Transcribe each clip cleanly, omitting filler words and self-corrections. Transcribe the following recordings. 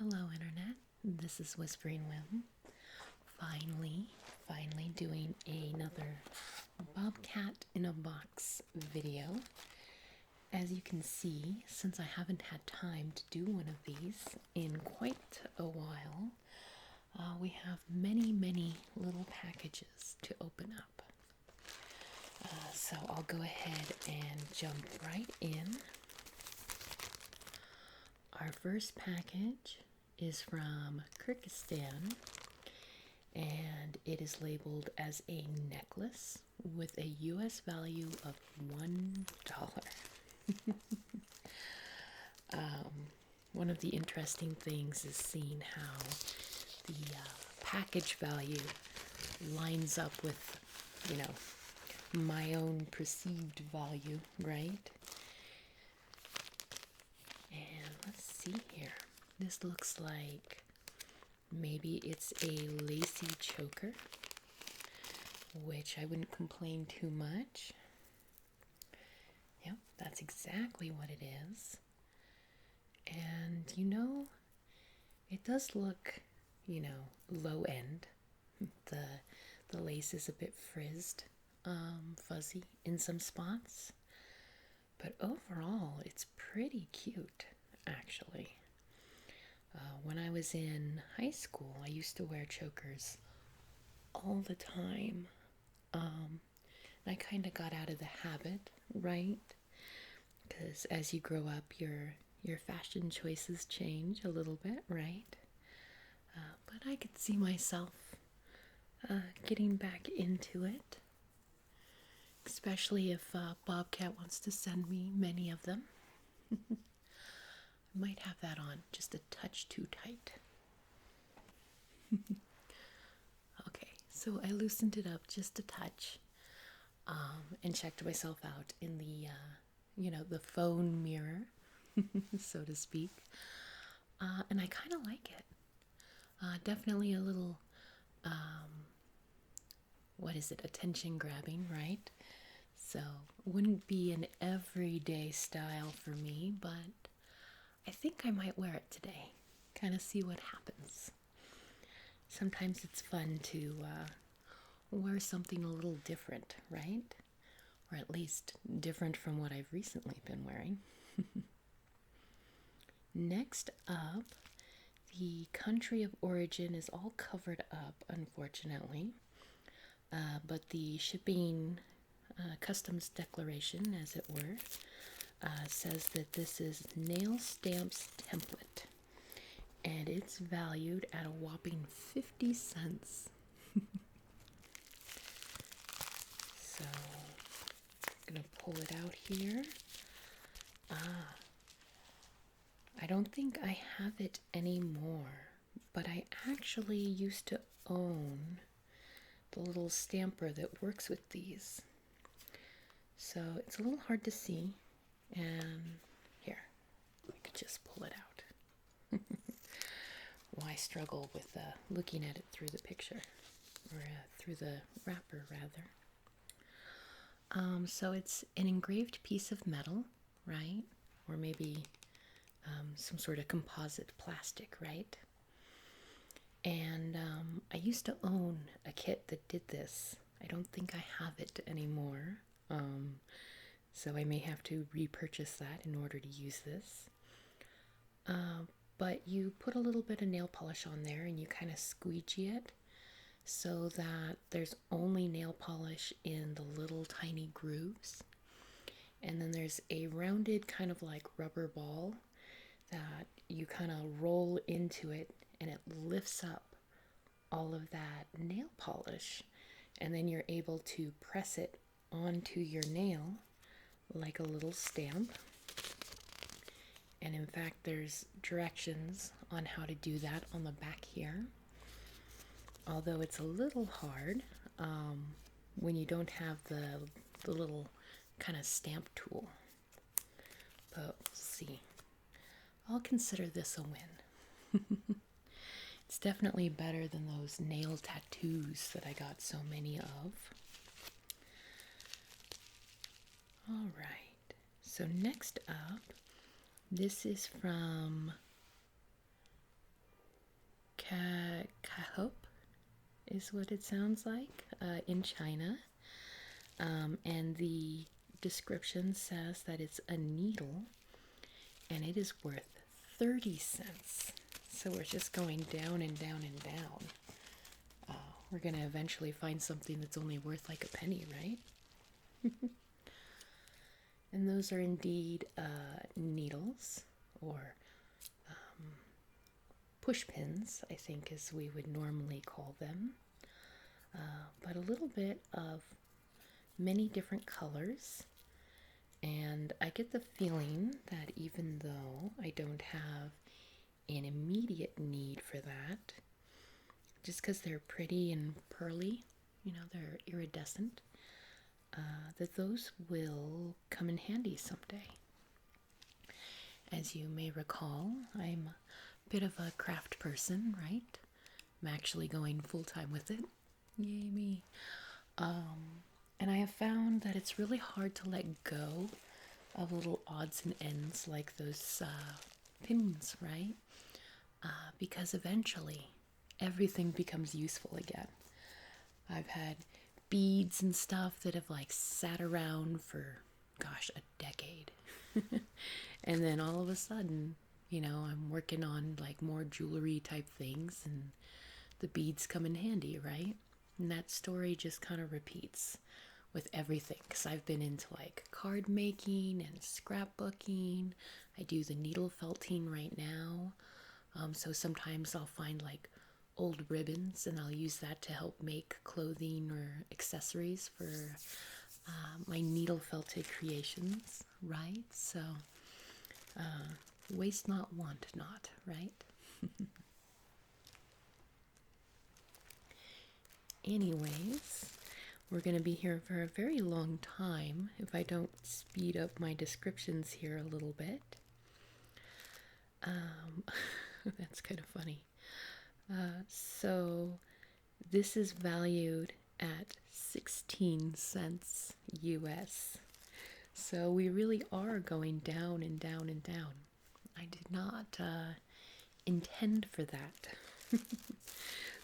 Hello, Internet. This is Whispering Whim. Finally doing another Bobcat in a Box video. As you can see, since I haven't had time to do one of these in quite a while, we have many little packages to open up. So I'll go ahead and jump right in. Our first package is from Kyrgyzstan, and it is labeled as a necklace with a US value of $1. One of the interesting things is seeing how the package value lines up with, my own perceived value, right? And let's see here. This looks like maybe it's a lacy choker, which I wouldn't complain too much. Yep, that's exactly what it is. And it does look, low end. The lace is a bit frizzed, fuzzy in some spots. But overall, it's pretty cute, actually. When I was in high school, I used to wear chokers all the time. I kind of got out of the habit, right? Because as you grow up, your fashion choices change a little bit, right? But I could see myself getting back into it, especially if Bobcat wants to send me many of them. I might have that on just a touch too tight. Okay, so I loosened it up just a touch and checked myself out in the, the phone mirror, so to speak. And I kind of like it. Definitely a little, attention grabbing, right? So, wouldn't be an everyday style for me, but I think I might wear it today. Kind of see what happens. Sometimes it's fun to wear something a little different, right? Or at least different from what I've recently been wearing. Next up, the country of origin is all covered up, unfortunately. But the shipping customs declaration, as it were, says that this is Nail Stamps Template, and it's valued at a whopping 50 cents. So, I'm going to pull it out here. I don't think I have it anymore, but I actually used to own the little stamper that works with these. So it's a little hard to see, and here, I could just pull it out. Why struggle with looking at it through the picture, or through the wrapper, rather. So it's an engraved piece of metal, right? Or maybe some sort of composite plastic, right? And I used to own a kit that did this. I don't think I have it anymore. So I may have to repurchase that in order to use this. But you put a little bit of nail polish on there and you kind of squeegee it so that there's only nail polish in the little tiny grooves. And then there's a rounded kind of like rubber ball that you kind of roll into it, and it lifts up all of that nail polish, and then you're able to press it onto your nail like a little stamp. And in fact, there's directions on how to do that on the back here, although it's a little hard when you don't have the little kind of stamp tool. But we'll see. I'll consider this a win. It's definitely better than those nail tattoos that I got so many of. All right, so next up, this is from Bobcat Kahop is what it sounds like in China. And the description says that it's a needle and it is worth 30 cents. So we're just going down and down and down. We're going to eventually find something that's only worth like a penny, right? And those are indeed needles, or push pins, I think as we would normally call them. But a little bit of many different colors. And I get the feeling that even though I don't have an immediate need for that, just because they're pretty and pearly, you know, they're iridescent, that those will come in handy someday. As you may recall, I'm a bit of a craft person, right? I'm actually going full-time with it. Yay me. And I have found that it's really hard to let go of little odds and ends like those pins, right? Because eventually everything becomes useful again. I've had beads and stuff that have like sat around for, gosh, a decade. And then all of a sudden, you know, I'm working on like more jewelry type things and the beads come in handy, right? And that story just kind of repeats with everything, because I've been into like card making and scrapbooking. I do the needle felting right now. So sometimes I'll find like old ribbons and I'll use that to help make clothing or accessories for my needle felted creations, right? So waste not, want not, right? Anyways, we're going to be here for a very long time if I don't speed up my descriptions here a little bit. That's kind of funny. So this is valued at 16 cents US. So we really are going down and down and down. I did not intend for that.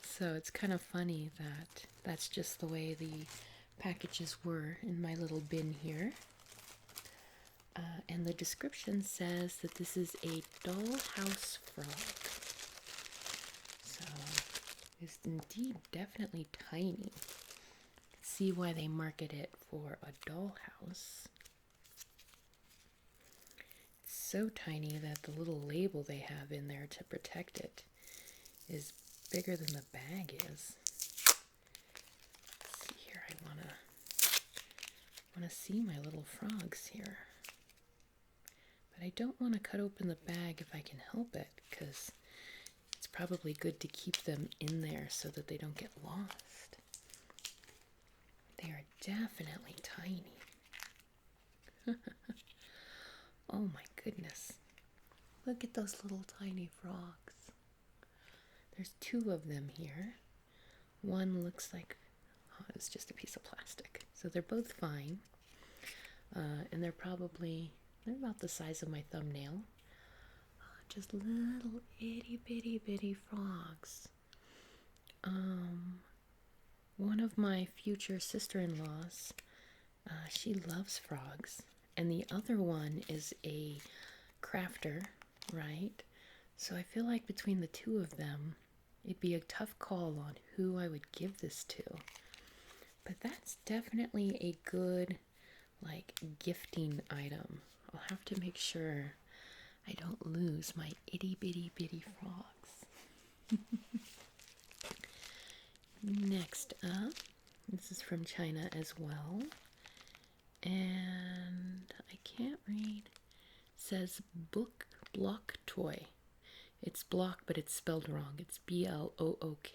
So it's kind of funny that that's just the way the packages were in my little bin here. And the description says that this is a dollhouse frog. So it's indeed definitely tiny. See why they market it for a dollhouse. It's so tiny that the little label they have in there to protect it is bigger than the bag is. Let's see here, I wanna see my little frogs here. But I don't want to cut open the bag if I can help it, because it's probably good to keep them in there so that they don't get lost. They are definitely tiny. Oh my goodness. Look at those little tiny frogs. There's two of them here. One looks like, oh, it's just a piece of plastic. So they're both fine. And they're about the size of my thumbnail. Just little itty bitty frogs. One of my future sister-in-laws, she loves frogs. And the other one is a crafter, right? So I feel like between the two of them, it'd be a tough call on who I would give this to. But that's definitely a good, like, gifting item. I'll have to make sure I don't lose my itty bitty frogs. Next up, this is from China as well. And I can't read. It says block toy. It's block, but it's spelled wrong. It's BLOOK.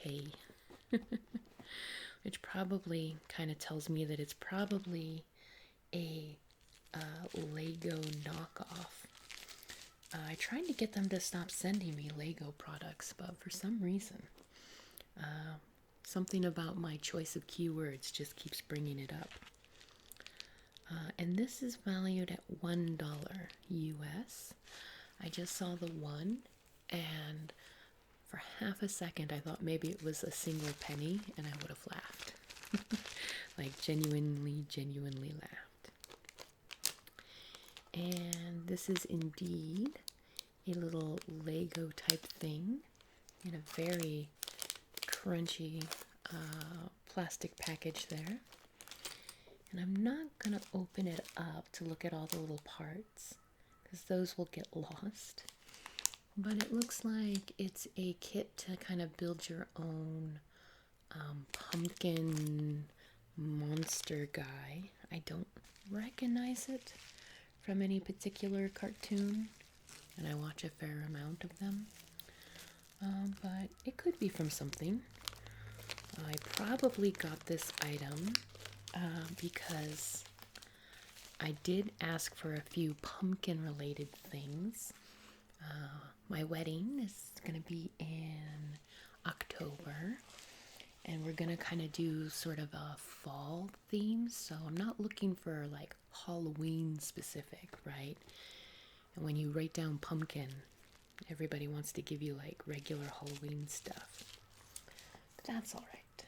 Which probably kind of tells me that it's probably a Lego knockoff. I tried to get them to stop sending me Lego products, but for some reason, something about my choice of keywords just keeps bringing it up. And this is valued at $1 US. I just saw the one, and For half a second, I thought maybe it was a single penny, and I would have laughed. Like genuinely laughed. And this is indeed a little Lego type thing in a very crunchy plastic package there. And I'm not going to open it up to look at all the little parts because those will get lost. But it looks like it's a kit to kind of build your own pumpkin monster guy. I don't recognize it from any particular cartoon, and I watch a fair amount of them. But it could be from something. I probably got this item because I did ask for a few pumpkin related things. My wedding is going to be in October, and we're going to kind of do sort of a fall theme, so I'm not looking for like Halloween specific, right? And when you write down pumpkin, everybody wants to give you like regular Halloween stuff. But that's all right.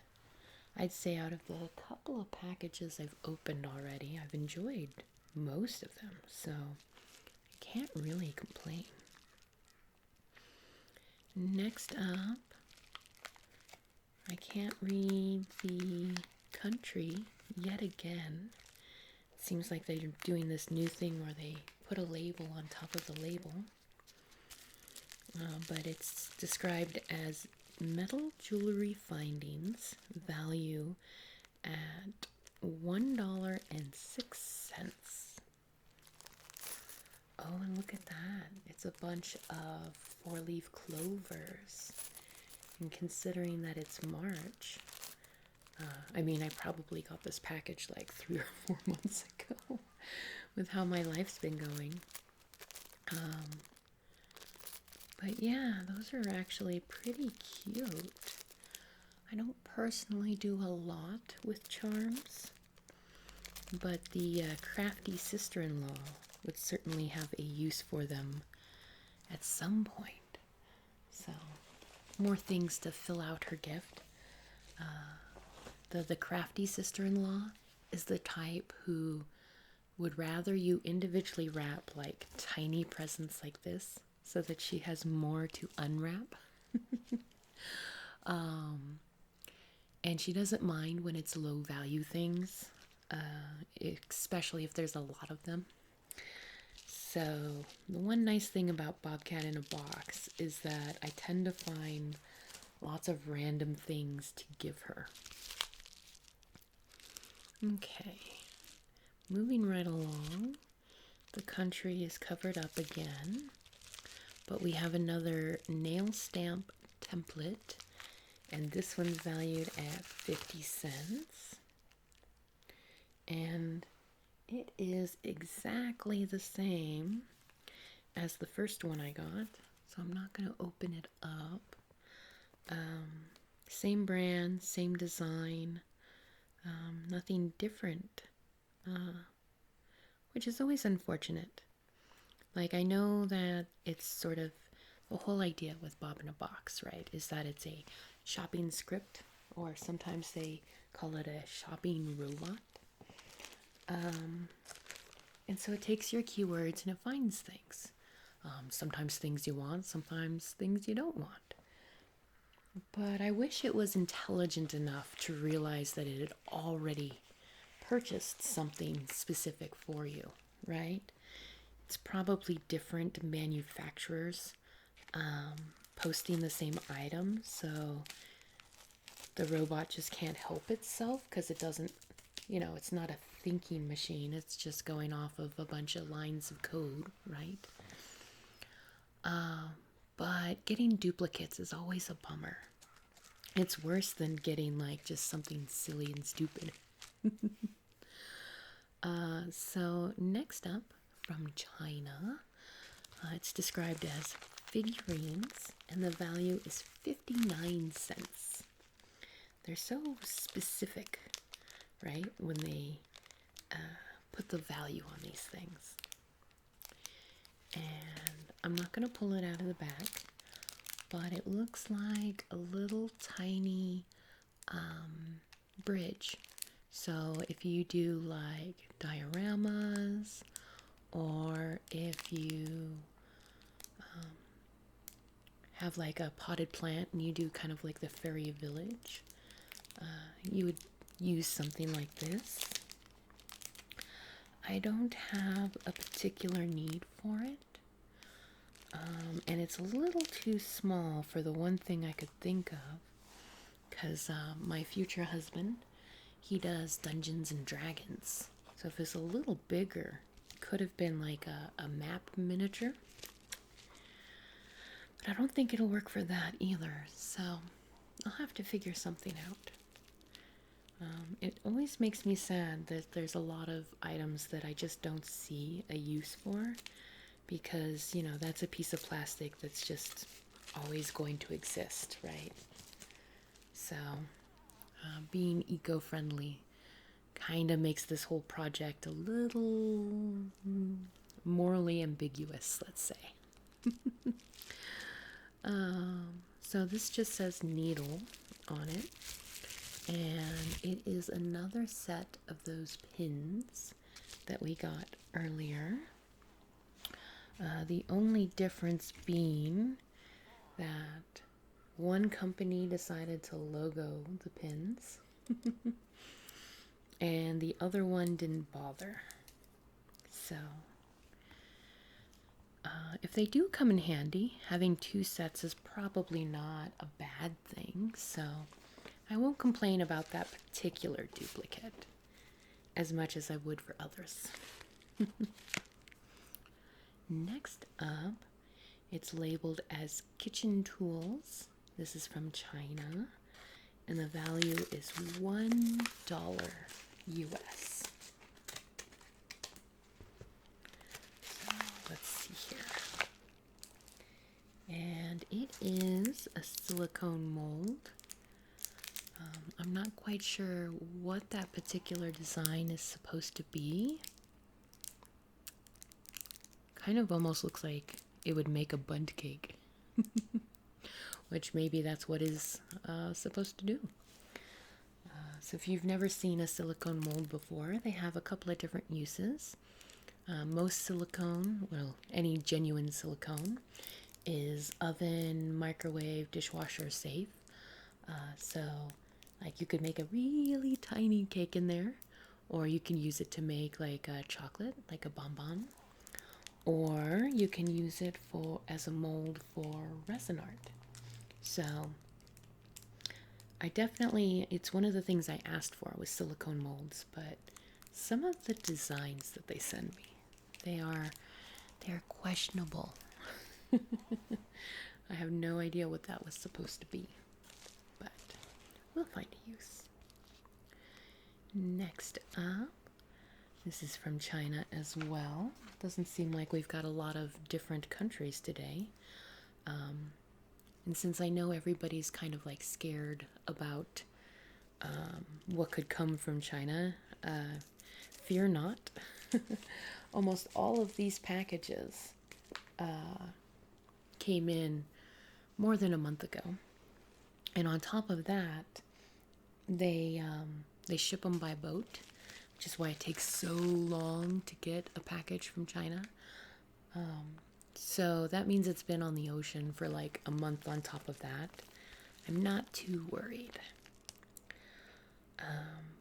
I'd say out of the couple of packages I've opened already, I've enjoyed most of them, so I can't really complain. Next up, I can't read the country yet again. It seems like they're doing this new thing where they put a label on top of the label. But it's described as metal jewelry findings, value at $1.06. Oh, and look at that. It's a bunch of 4-leaf clovers. And considering that it's March, I probably got this package like 3 or 4 months ago with how my life's been going. But yeah, those are actually pretty cute. I don't personally do a lot with charms, but the crafty sister-in-law would certainly have a use for them at some point. So, more things to fill out her gift. The crafty sister-in-law is the type who would rather you individually wrap like tiny presents like this so that she has more to unwrap. And she doesn't mind when it's low value things, especially if there's a lot of them. So the one nice thing about Bobcat in a box is that I tend to find lots of random things to give her. Okay, moving right along. The country is covered up again, but we have another nail stamp template, and this one's valued at 50 cents. And it is exactly the same as the first one I got, so I'm not going to open it up. Same brand, same design, nothing different, which is always unfortunate. Like, I know that it's sort of the whole idea with Bob in a Box, right, is that it's a shopping script, or sometimes they call it a shopping robot. And so it takes your keywords and it finds things. Sometimes things you want, sometimes things you don't want. But I wish it was intelligent enough to realize that it had already purchased something specific for you, right? It's probably different manufacturers posting the same item, so the robot just can't help itself because it doesn't, it's not a thinking machine. It's just going off of a bunch of lines of code, right? But getting duplicates is always a bummer. It's worse than getting like just something silly and stupid. So next up, from China, it's described as figurines, and the value is 59 cents. They're so specific, right, when they put the value on these things. And I'm not going to pull it out of the bag, but it looks looks like a little tiny bridge. So if you do like dioramas, or if you have like a potted plant and you do kind of like the fairy village, you would use something like this. I don't have a particular need for it. And it's a little too small for the one thing I could think of, because my future husband, he does Dungeons and Dragons. So if it's a little bigger, it could have been like a map miniature. But I don't think it'll work for that either, so I'll have to figure something out. It always makes me sad that there's a lot of items that I just don't see a use for, because, you know, that's a piece of plastic that's just always going to exist, right? So being eco-friendly kind of makes this whole project a little morally ambiguous, let's say. So this just says needle on it, and it is another set of those pins that we got earlier. The only difference being that one company decided to logo the pins and the other one didn't bother. So if they do come in handy, having two sets is probably not a bad thing, so I won't complain about that particular duplicate as much as I would for others. Next up, it's labeled as kitchen tools. This is from China, and the value is $1 US. So let's see here. And it is a silicone mold. I'm not quite sure what that particular design is supposed to be. Kind of almost looks like it would make a bundt cake. Which maybe that's what is supposed to do. So if you've never seen a silicone mold before, they have a couple of different uses. Most silicone, well, any genuine silicone, is oven, microwave, dishwasher safe. So like you could make a really tiny cake in there, or you can use it to make like a chocolate, like a bonbon, or you can use it for as a mold for resin art. So I definitely, it's one of the things I asked for was silicone molds, but some of the designs that they send me, they're questionable. I have no idea what that was supposed to be, but we'll find a use. Next up, this is from China as well. Doesn't seem like we've got a lot of different countries today. And since I know everybody's kind of like scared about what could come from China, fear not. Almost all of these packages came in more than a month ago. And on top of that, they ship them by boat, which is why it takes so long to get a package from China. So that means it's been on the ocean for like a month on top of that. I'm not too worried.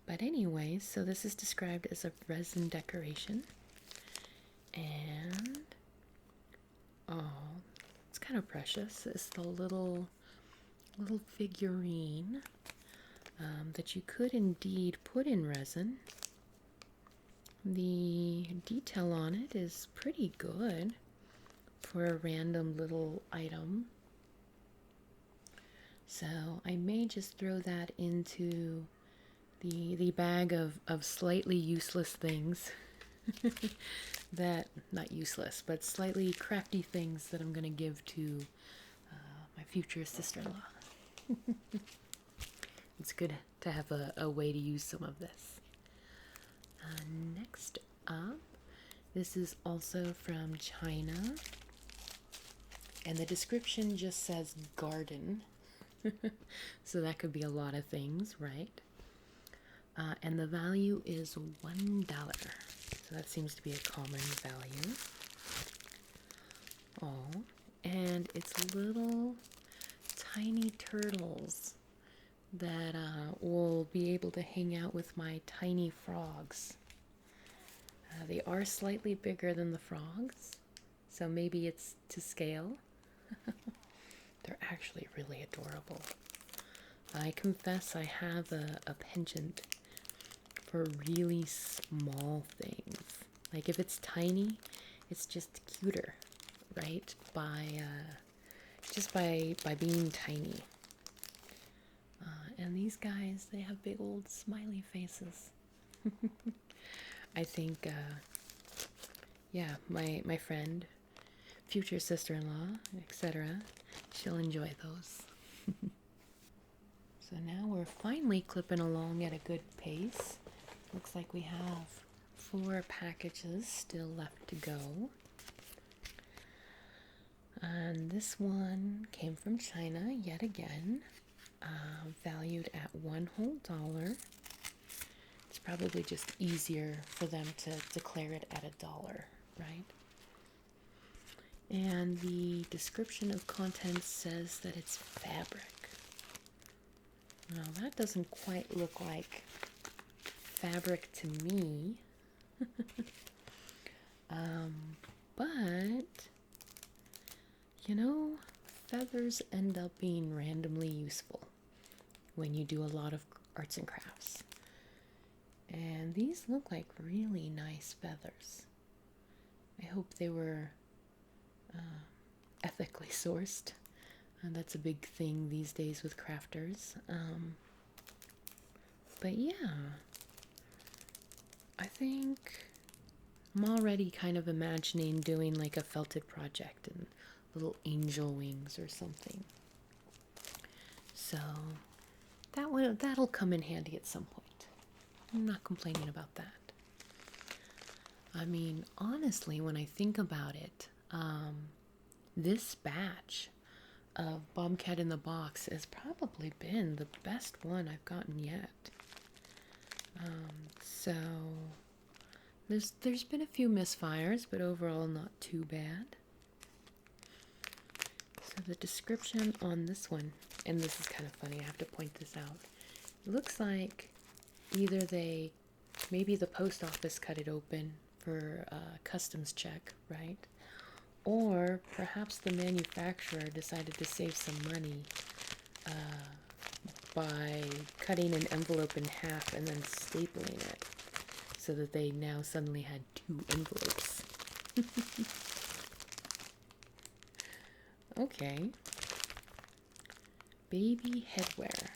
But anyway, so this is described as a resin decoration. And, oh, it's kind of precious. It's the little figurine that you could indeed put in resin. The detail on it is pretty good for a random little item. So I may just throw that into the bag of slightly useless things that, not useless, but slightly crafty things that I'm going to give to my future sister-in-law. It's good to have a way to use some of this. Next up, this is also from China, And the description just says garden. So that could be a lot of things, right? And the value is $1. So that seems to be a common value. Oh, and it's little tiny turtles that will be able to hang out with my tiny frogs. They are slightly bigger than the frogs, so maybe it's to scale. They're actually really adorable. I confess I have a penchant for really small things. Like if it's tiny, it's just cuter, right? Just by being tiny. And these guys, they have big old smiley faces. I think, yeah, my friend, future sister-in-law, etc., she'll enjoy those. So now we're finally clipping along at a good pace. Looks like we have 4 packages still left to go. And this one came from China yet again, valued at $1 whole. It's probably just easier for them to declare it at $1, right? And the description of contents says that it's fabric. Now that doesn't quite look like fabric to me. But you know, feathers end up being randomly useful when you do a lot of arts and crafts. And these look like really nice feathers. I hope they were ethically sourced. And that's a big thing these days with crafters. But yeah, I think I'm already kind of imagining doing like a felted project and little angel wings or something. So that'll come in handy at some point. I'm not complaining about that. I mean, honestly, when I think about it, this batch of Bobcat in the box has probably been the best one I've gotten yet. So there's been a few misfires, but overall not too bad. So the description on this one, and this is kind of funny, I have to point this out. It looks like either maybe the post office cut it open for a customs check, right? Or perhaps the manufacturer decided to save some money by cutting an envelope in half and then stapling it so that they now suddenly had 2 envelopes. Okay. Baby headwear.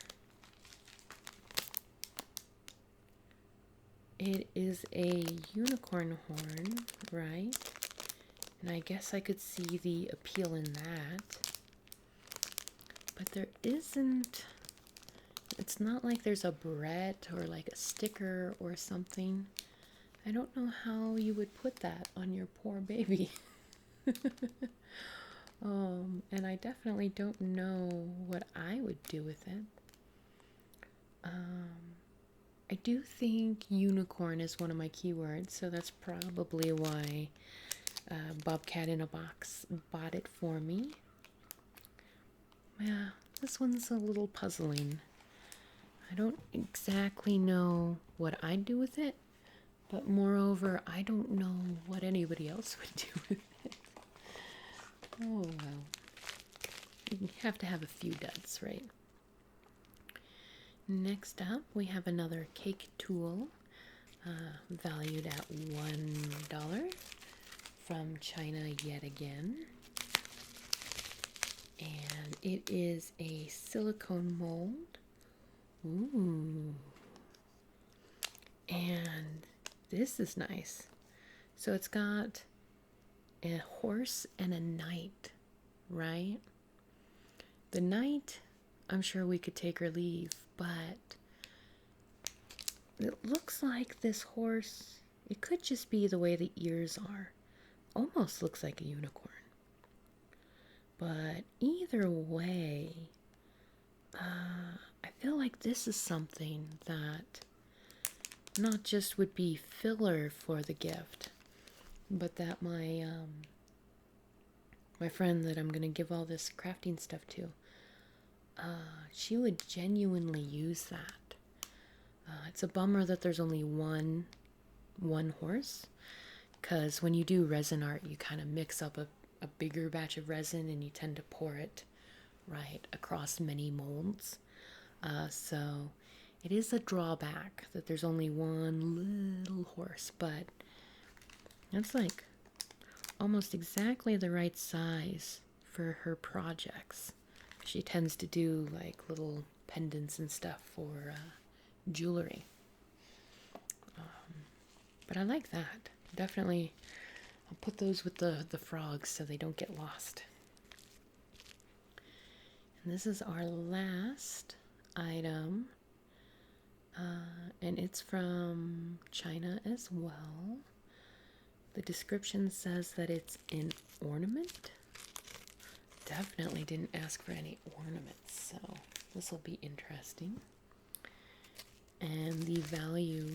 It is a unicorn horn, right? And I guess I could see the appeal in that. But there isn't... It's not like there's a barrette or like a sticker or something. I don't know how you would put that on your poor baby. And I definitely don't know what I would do with it. I do think unicorn is one of my keywords, so that's probably why Bobcat in a Box bought it for me. Yeah, this one's a little puzzling. I don't exactly know what I'd do with it, but moreover, I don't know what anybody else would do with it. Oh, well. You have to have a few duds, right? Next up, we have another cake tool, valued at $1 from China yet again. And it is a silicone mold. Ooh. And this is nice. So it's got a horse and a knight, right? The knight, I'm sure we could take or leave, but it looks like this horse, it could just be the way the ears are. Almost looks like a unicorn. But either way, I feel like this is something that not just would be filler for the gift, but that my friend that I'm gonna give all this crafting stuff to, she would genuinely use that. It's a bummer that there's only one horse, because when you do resin art, you kind of mix up a bigger batch of resin and you tend to pour it right across many molds. So it is a drawback that there's only one little horse, but that's like almost exactly the right size for her projects. She tends to do like little pendants and stuff for jewelry. But I like that. Definitely, I'll put those with the frogs so they don't get lost. And this is our last item. And it's from China as well. The description says that it's an ornament. Definitely didn't ask for any ornaments, so this will be interesting. And the value,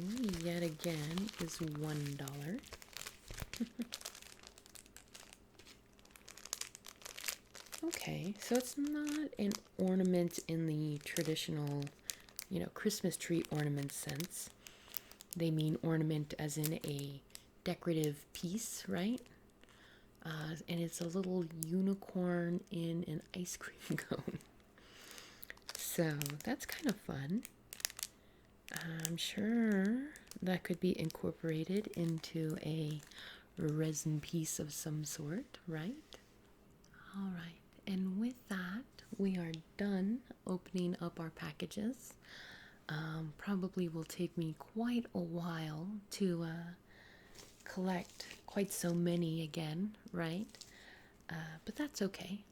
yet again, is $1. Okay, so it's not an ornament in the traditional, Christmas tree ornament sense. They mean ornament as in a decorative piece, right? And it's a little unicorn in an ice cream cone. So that's kind of fun. I'm sure that could be incorporated into a resin piece of some sort, right? All right, and with that, we are done opening up our packages. Probably will take me quite a while to collect quite so many again, right? But that's okay.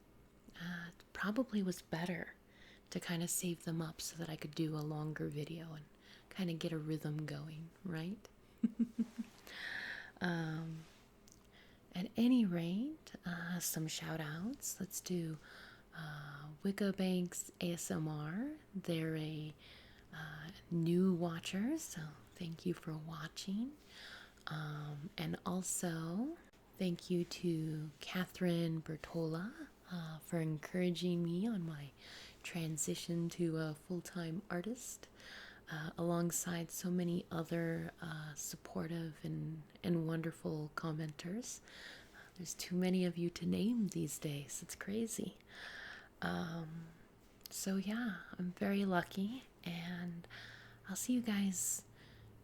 It probably was better to kind of save them up so that I could do a longer video and kind of get a rhythm going, right? At any rate, some shout outs. Let's do Wicca Banks ASMR. They're a new watcher, so thank you for watching. And also, thank you to Catherine Bertola for encouraging me on my transition to a full-time artist, alongside so many other supportive and wonderful commenters. There's too many of you to name these days. It's crazy. So yeah, I'm very lucky, and I'll see you guys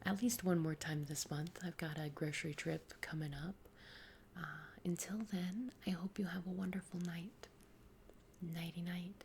at least one more time this month. I've got a grocery trip coming up. Until then, I hope you have a wonderful night. Nighty night.